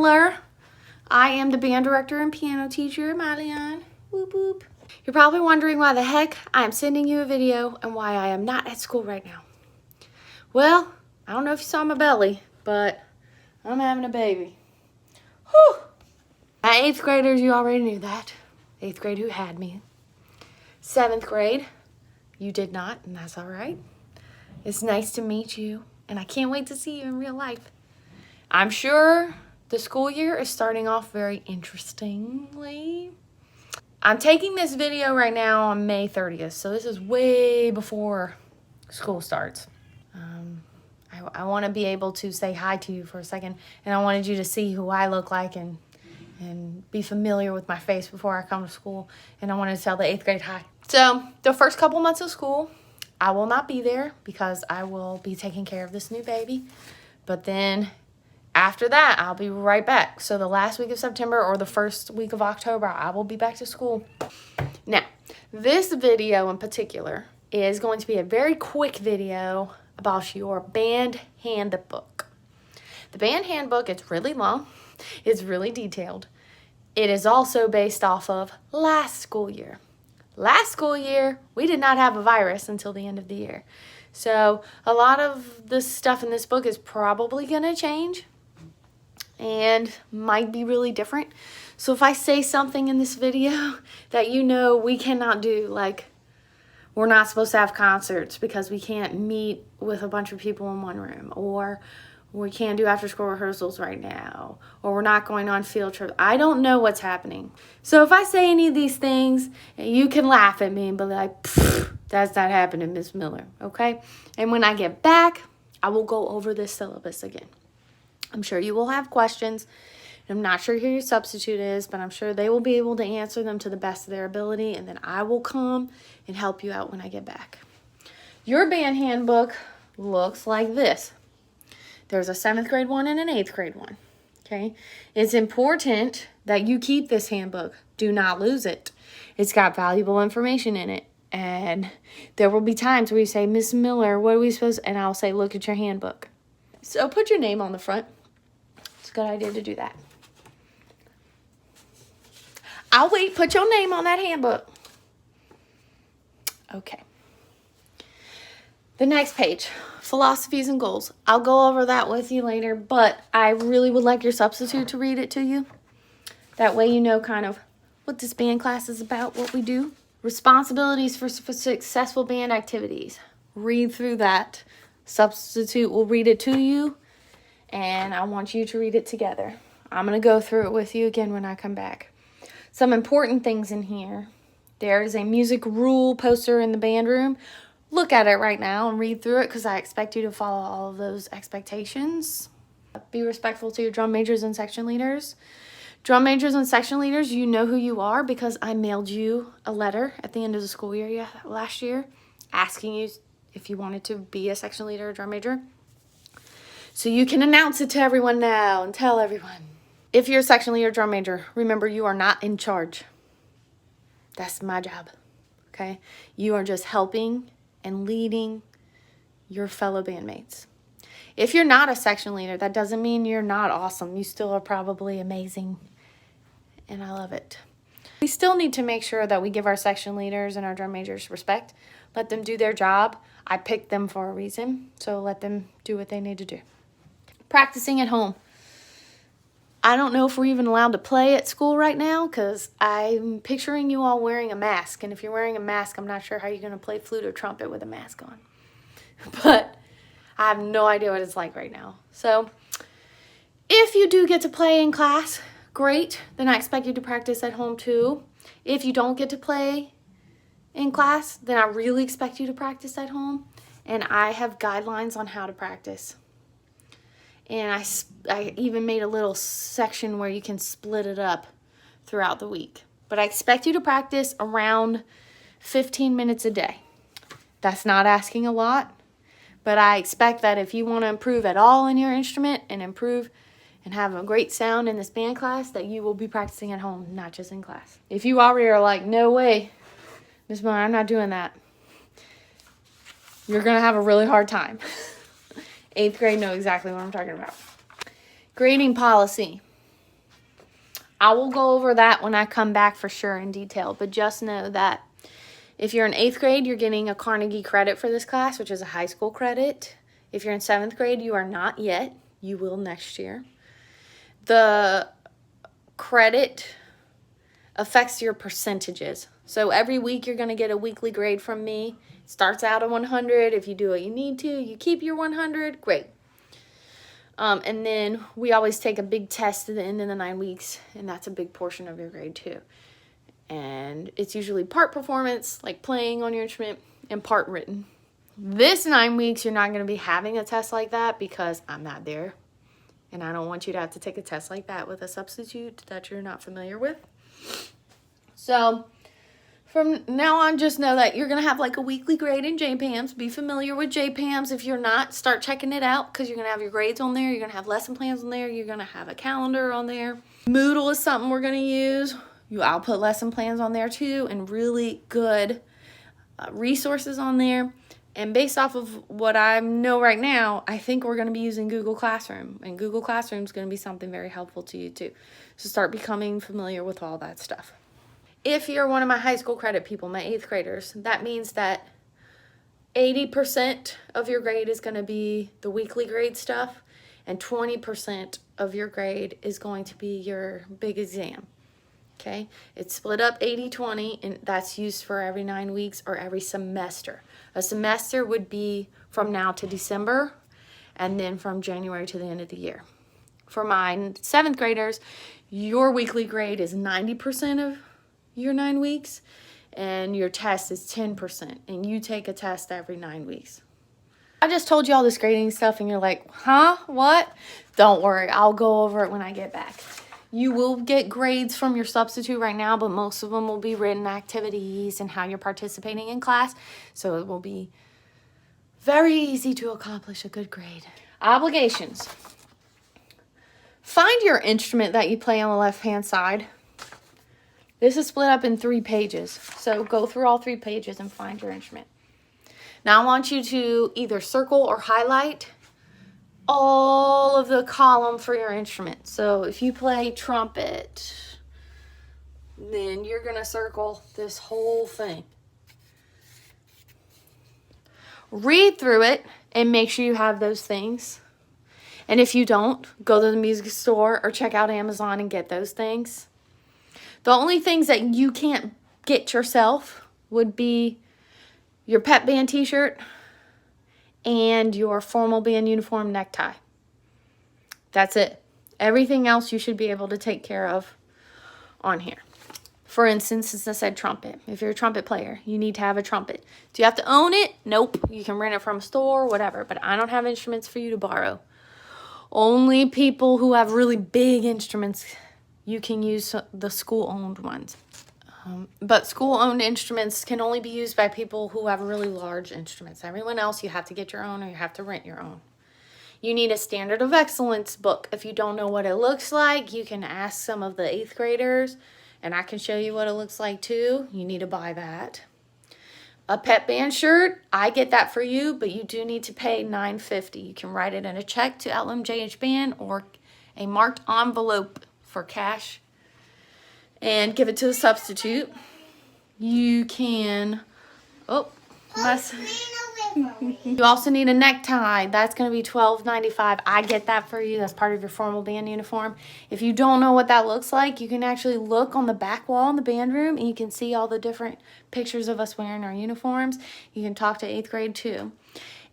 Miller. I am the band director and piano teacher at Malian. Whoop whoop. You're probably wondering why the heck I am sending you a video and why I am not at school right now. Well, I don't know if you saw my belly, but I'm having a baby. Whew. My 8th graders, you already knew that. 8th grade who had me. 7th grade, you did not, and that's all right. It's nice to meet you, and I can't wait to see you in real life. I'm sure the school year is starting off very interestingly. I'm taking this video right now on May 30th, so this is way before school starts. I want to be able to say hi to you for a second, and I wanted you to see who I look like and be familiar with my face before I come to school, and I wanted to tell the 8th grade hi. So the first couple months of school, I will not be there because I will be taking care of this new baby, but then after that, I'll be right back. So the last week of September or the first week of October, I will be back to school. Now, this video in particular is going to be a very quick video about your band handbook. The band handbook, it's really long. It's really detailed. It is also based off of last school year. Last school year, we did not have a virus until the end of the year. So a lot of the stuff in this book is probably going to change and might be really different. So if I say something in this video that you know we cannot do, like we're not supposed to have concerts because we can't meet with a bunch of people in one room, or we can't do after school rehearsals right now, or we're not going on field trips. I don't know what's happening. So if I say any of these things, you can laugh at me and be like, that's not happening, Miss Miller, okay? And when I get back, I will go over this syllabus again. I'm sure you will have questions. I'm not sure who your substitute is, but I'm sure they will be able to answer them to the best of their ability, and then I will come and help you out when I get back. Your band handbook looks like this. There's a 7th grade one and an 8th grade one, okay? It's important that you keep this handbook. Do not lose it. It's got valuable information in it, and there will be times where you say, Miss Miller, what are we supposed to, and I'll say, look at your handbook. So put your name on the front. It's a good idea to do that. I'll wait. Put your name on that handbook. Okay. The next page, philosophies and goals. I'll go over that with you later, but I really would like your substitute to read it to you. That way you know kind of what this band class is about, what we do. Responsibilities for successful band activities. Read through that. Substitute will read it to you, and I want you to read it together. I'm going to go through it with you again when I come back. Some important things in here. There is a music rule poster in the band room. Look at it right now and read through it because I expect you to follow all of those expectations. Be respectful to your drum majors and section leaders. Drum majors and section leaders, you know who you are because I mailed you a letter at the end of the school year last year asking you if you wanted to be a section leader or drum major. So you can announce it to everyone now and tell everyone. If you're a section leader or drum major, remember you are not in charge. That's my job, okay? You are just helping and leading your fellow bandmates. If you're not a section leader, that doesn't mean you're not awesome. You still are probably amazing, and I love it. We still need to make sure that we give our section leaders and our drum majors respect. Let them do their job. I picked them for a reason, so let them do what they need to do. Practicing at home. I don't know if we're even allowed to play at school right now because I'm picturing you all wearing a mask. And if you're wearing a mask, I'm not sure how you're going to play flute or trumpet with a mask on. But I have no idea what it's like right now. So if you do get to play in class, great. Then I expect you to practice at home too. If you don't get to play in class, then I really expect you to practice at home. And I have guidelines on how to practice. And I even made a little section where you can split it up throughout the week. But I expect you to practice around 15 minutes a day. That's not asking a lot, but I expect that if you want to improve at all in your instrument and improve and have a great sound in this band class, that you will be practicing at home, not just in class. If you already are like, no way, Miss Miller, I'm not doing that, you're going to have a really hard time. 8th grade know exactly what I'm talking about. Grading policy. I will go over that when I come back for sure in detail, but just know that if you're in 8th grade, you're getting a Carnegie credit for this class, which is a high school credit. If you're in 7th grade, you are not yet. You will next year. The credit affects your percentages. So every week you're going to get a weekly grade from me. It starts out at 100. If you do what you need to, you keep your 100. Great. And then we always take a big test at the end of the 9 weeks, and that's a big portion of your grade too. And it's usually part performance, like playing on your instrument, and part written. This 9 weeks, you're not going to be having a test like that because I'm not there. And I don't want you to have to take a test like that with a substitute that you're not familiar with. So from now on, just know that you're going to have like a weekly grade in JPAMS. Be familiar with JPAMS. If you're not, start checking it out because you're going to have your grades on there. You're going to have lesson plans on there. You're going to have a calendar on there. Moodle is something we're going to use. I'll put lesson plans on there too and really good resources on there. And based off of what I know right now, I think we're going to be using Google Classroom. And Google Classroom is going to be something very helpful to you too. So start becoming familiar with all that stuff. If you're one of my high school credit people, my 8th graders, that means that 80% of your grade is going to be the weekly grade stuff. And 20% of your grade is going to be your big exam. Okay, it's split up 80-20, and that's used for every 9 weeks or every semester. A semester would be from now to December, and then from January to the end of the year. For my 7th graders, your weekly grade is 90% of your 9 weeks, and your test is 10%, and you take a test every 9 weeks. I just told you all this grading stuff, and you're like, huh, what? Don't worry, I'll go over it when I get back. You will get grades from your substitute right now, but most of them will be written activities and how you're participating in class. So it will be very easy to accomplish a good grade. Obligations. Find your instrument that you play on the left-hand side. This is split up in 3 pages. So go through all 3 pages and find your instrument. Now I want you to either circle or highlight all of the column for your instrument. So if you play trumpet, then you're going to circle this whole thing. Read through it and make sure you have those things. And if you don't, go to the music store or check out Amazon and get those things. The only things that you can't get yourself would be your pep band t-shirt and your formal band uniform necktie. That's it. Everything else you should be able to take care of on here. For instance, since I said trumpet, if you're a trumpet player, you need to have a trumpet. Do you have to own it? Nope. You can rent it from a store, whatever, but I don't have instruments for you to borrow. Only people who have really big instruments, you can use the school-owned ones. But school-owned instruments can only be used by people who have really large instruments. Everyone else, you have to get your own or you have to rent your own. You need a Standard of Excellence book. If you don't know what it looks like, you can ask some of the 8th graders, and I can show you what it looks like too. You need to buy that. A pep band shirt, I get that for you, but you do need to pay $9.50. You can write it in a check to LMJH Band or a marked envelope for cash and give it to a substitute. You can, you also need a necktie. That's going to be $12.95. I get that for you. That's part of your formal band uniform. If you don't know what that looks like, you can actually look on the back wall in the band room and you can see all the different pictures of us wearing our uniforms. You can talk to 8th grade too.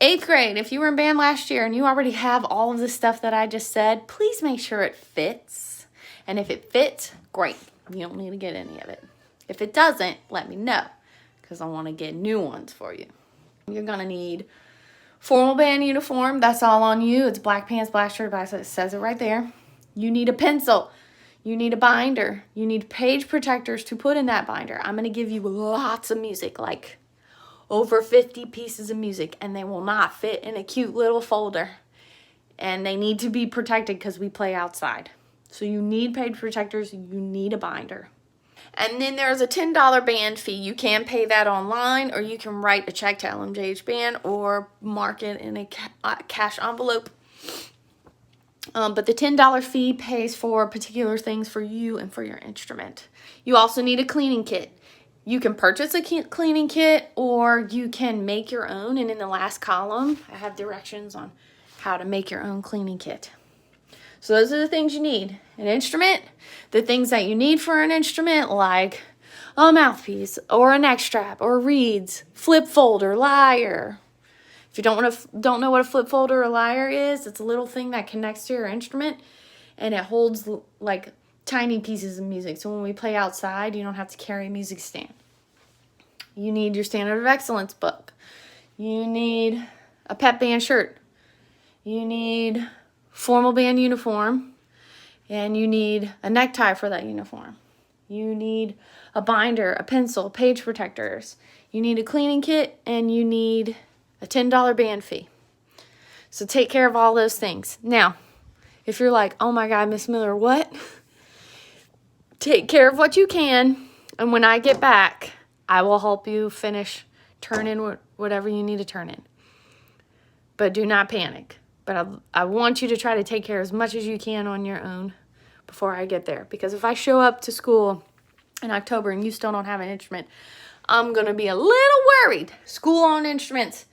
8th grade, if you were in band last year and you already have all of the stuff that I just said, please make sure it fits. And if it fits, great. You don't need to get any of it. If it doesn't, let me know because I want to get new ones for you. You're going to need formal band uniform. That's all on you. It's black pants, black shirt, black, it says it right there. You need a pencil. You need a binder. You need page protectors to put in that binder. I'm going to give you lots of music, like over 50 pieces of music, and they will not fit in a cute little folder. And they need to be protected because we play outside. So you need page protectors, you need a binder. And then there's a $10 band fee. You can pay that online or you can write a check to LMJH Band or mark it in a cash envelope. But the $10 fee pays for particular things for you and for your instrument. You also need a cleaning kit. You can purchase a cleaning kit or you can make your own. And in the last column, I have directions on how to make your own cleaning kit. So those are the things you need. An instrument, the things that you need for an instrument, like a mouthpiece or a neck strap or reeds, flip folder, lyre. If you don't know what a flip folder or lyre is, it's a little thing that connects to your instrument and it holds like tiny pieces of music. So when we play outside, you don't have to carry a music stand. You need your Standard of Excellence book. You need a pep band shirt. You need formal band uniform, and you need a necktie for that uniform. You need a binder, a pencil, page protectors. You need a cleaning kit, and you need a $10 band fee. So take care of all those things. Now, if you're like, oh my God, Miss Miller, what? Take care of what you can, and when I get back, I will help you turn in whatever you need to turn in. But do not panic. But I want you to try to take care as much as you can on your own before I get there. Because if I show up to school in October and you still don't have an instrument, I'm going to be a little worried. School-owned instruments.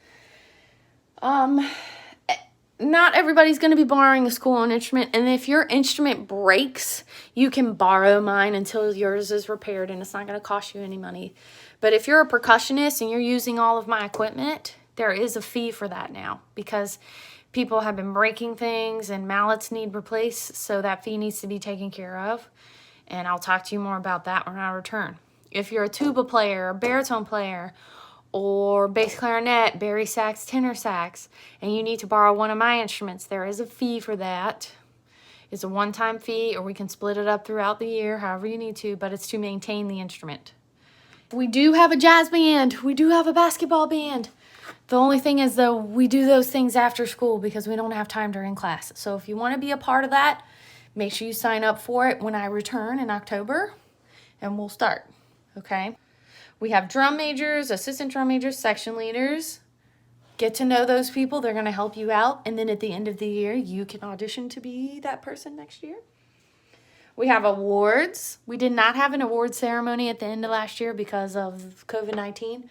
Not everybody's going to be borrowing a school-owned instrument. And if your instrument breaks, you can borrow mine until yours is repaired. And it's not going to cost you any money. But if you're a percussionist and you're using all of my equipment, there is a fee for that now. Because people have been breaking things and mallets need replaced, so that fee needs to be taken care of. And I'll talk to you more about that when I return. If you're a tuba player, a baritone player, or bass clarinet, bari sax, tenor sax, and you need to borrow one of my instruments, there is a fee for that. It's a one-time fee, or we can split it up throughout the year, however you need to, but it's to maintain the instrument. We do have a jazz band. We do have a basketball band. The only thing is, though, we do those things after school because we don't have time during class. So if you want to be a part of that, make sure you sign up for it when I return in October, and we'll start, okay? We have drum majors, assistant drum majors, section leaders. Get to know those people. They're going to help you out. And then at the end of the year, you can audition to be that person next year. We have awards. We did not have an award ceremony at the end of last year because of COVID-19.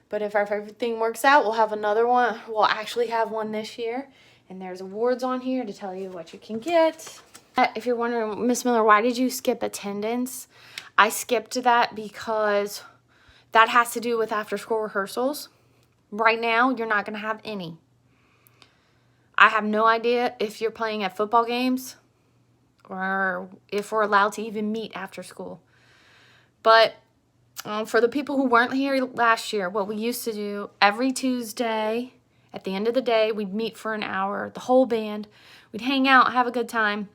But if everything works out, we'll have another one. We'll actually have one this year. And there's awards on here to tell you what you can get. If you're wondering, Miss Miller, why did you skip attendance? I skipped that because that has to do with after-school rehearsals. Right now, you're not going to have any. I have no idea if you're playing at football games or if we're allowed to even meet after school. But for the people who weren't here last year, what we used to do, every Tuesday, at the end of the day, we'd meet for an hour, the whole band. We'd hang out, have a good time,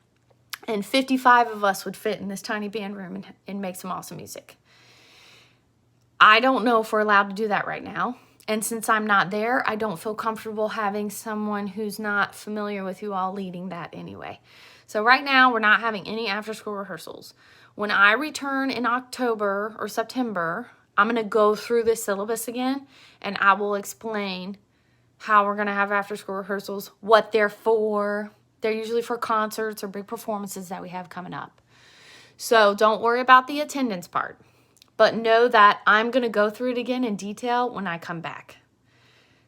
and 55 of us would fit in this tiny band room and make some awesome music. I don't know if we're allowed to do that right now. And since I'm not there, I don't feel comfortable having someone who's not familiar with you all leading that anyway. So right now, we're not having any after-school rehearsals. When I return in October or September, I'm going to go through this syllabus again, and I will explain how we're going to have after-school rehearsals, what they're for. They're usually for concerts or big performances that we have coming up. So don't worry about the attendance part, but know that I'm going to go through it again in detail when I come back.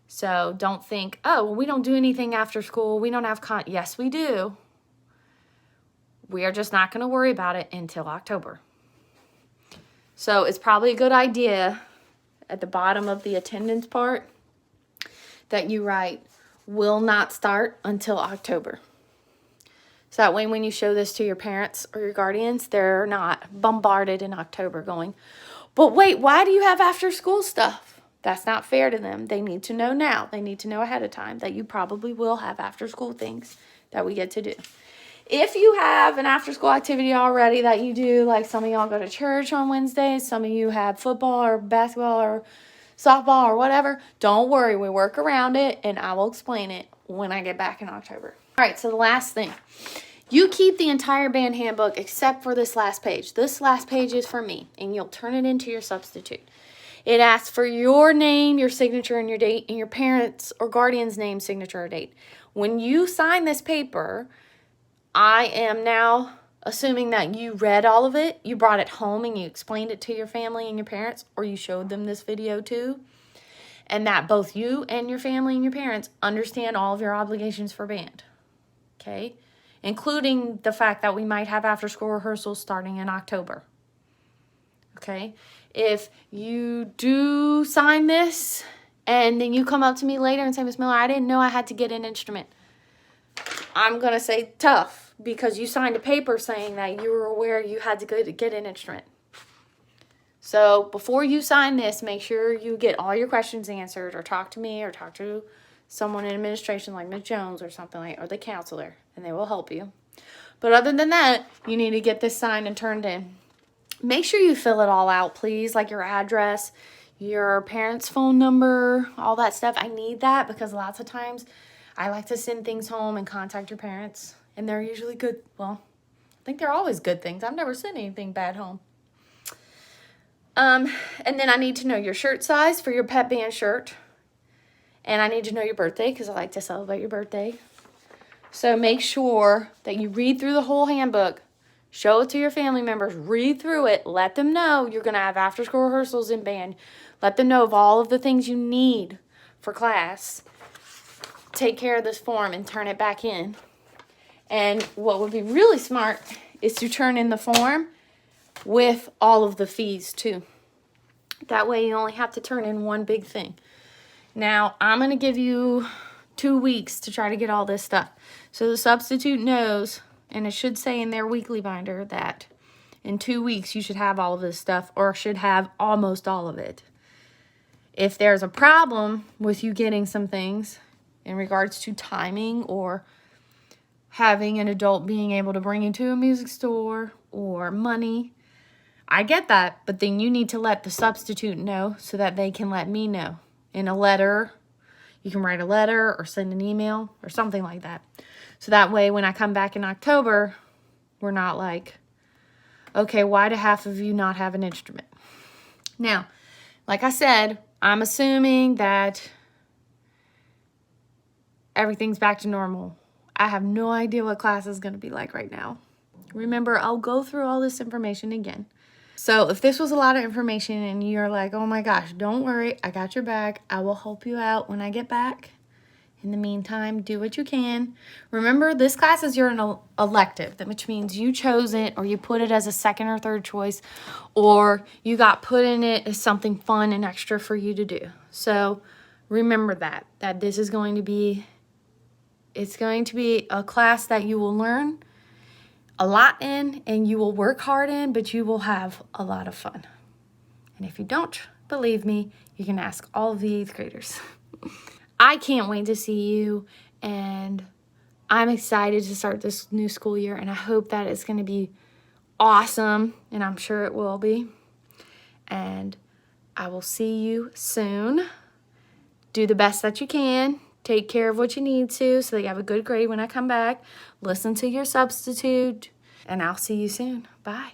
So don't think, oh, well, we don't do anything after school. We don't have Yes, we do. We are just not going to worry about it until October. So it's probably a good idea at the bottom of the attendance part that you write, will not start until October. So that way when you show this to your parents or your guardians, they're not bombarded in October going, but wait, why do you have after school stuff? That's not fair to them. They need to know now. They need to know ahead of time that you probably will have after school things that we get to do. If you have an after-school activity already that you do, like some of y'all go to church on Wednesdays, some of you have football or basketball or softball or whatever, don't worry. We work around it, and I will explain it when I get back in October. All right, so the last thing. You keep the entire band handbook except for this last page. This last page is for me, and you'll turn it into your substitute. It asks for your name, your signature, and your date, and your parents' or guardian's name, signature, or date. When you sign this paper, I am now assuming that you read all of it, you brought it home and you explained it to your family and your parents, or you showed them this video too, and that both you and your family and your parents understand all of your obligations for band, okay? Including the fact that we might have after-school rehearsals starting in October, okay? If you do sign this and then you come up to me later and say, Miss Miller, I didn't know I had to get an instrument, I'm going to say tough, because you signed a paper saying that you were aware you had to get an instrument. So before you sign this, make sure you get all your questions answered, or talk to me, or talk to someone in administration like Ms. Jones or something like, or the counselor, and they will help you. But other than that, you need to get this signed and turned in. Make sure you fill it all out, please, like your address, your parents' phone number, all that stuff. I need that because lots of times I like to send things home and contact your parents, and they're usually good. Well, I think they're always good things. I've never sent anything bad home. And then I need to know your shirt size for your pep band shirt. And I need to know your birthday because I like to celebrate your birthday. So make sure that you read through the whole handbook. Show it to your family members. Read through it. Let them know you're going to have after-school rehearsals in band. Let them know of all of the things you need for class. Take care of this form and turn it back in. And what would be really smart is to turn in the form with all of the fees too. That way you only have to turn in one big thing. Now, I'm going to give you 2 weeks to try to get all this stuff. So the substitute knows, and it should say in their weekly binder, that in 2 weeks you should have all of this stuff, or should have almost all of it. If there's a problem with you getting some things in regards to timing, or having an adult being able to bring you to a music store, or money, I get that, but then you need to let the substitute know so that they can let me know. In a letter, you can write a letter or send an email or something like that. So that way when I come back in October, we're not like, okay, why do half of you not have an instrument? Now, like I said, I'm assuming that everything's back to normal. I have no idea what class is going to be like right now. Remember, I'll go through all this information again. So if this was a lot of information and you're like, oh my gosh, don't worry, I got your back. I will help you out when I get back. In the meantime, do what you can. Remember, this class is your elective, which means you chose it, or you put it as a second or third choice, or you got put in it as something fun and extra for you to do. So remember that this is going to be, it's going to be a class that you will learn a lot in, and you will work hard in, but you will have a lot of fun. And if you don't believe me, you can ask all of the 8th graders. I can't wait to see you, and I'm excited to start this new school year, and I hope that it's going to be awesome, and I'm sure it will be. And I will see you soon. Do the best that you can. Take care of what you need to so that you have a good grade when I come back. Listen to your substitute, and I'll see you soon. Bye.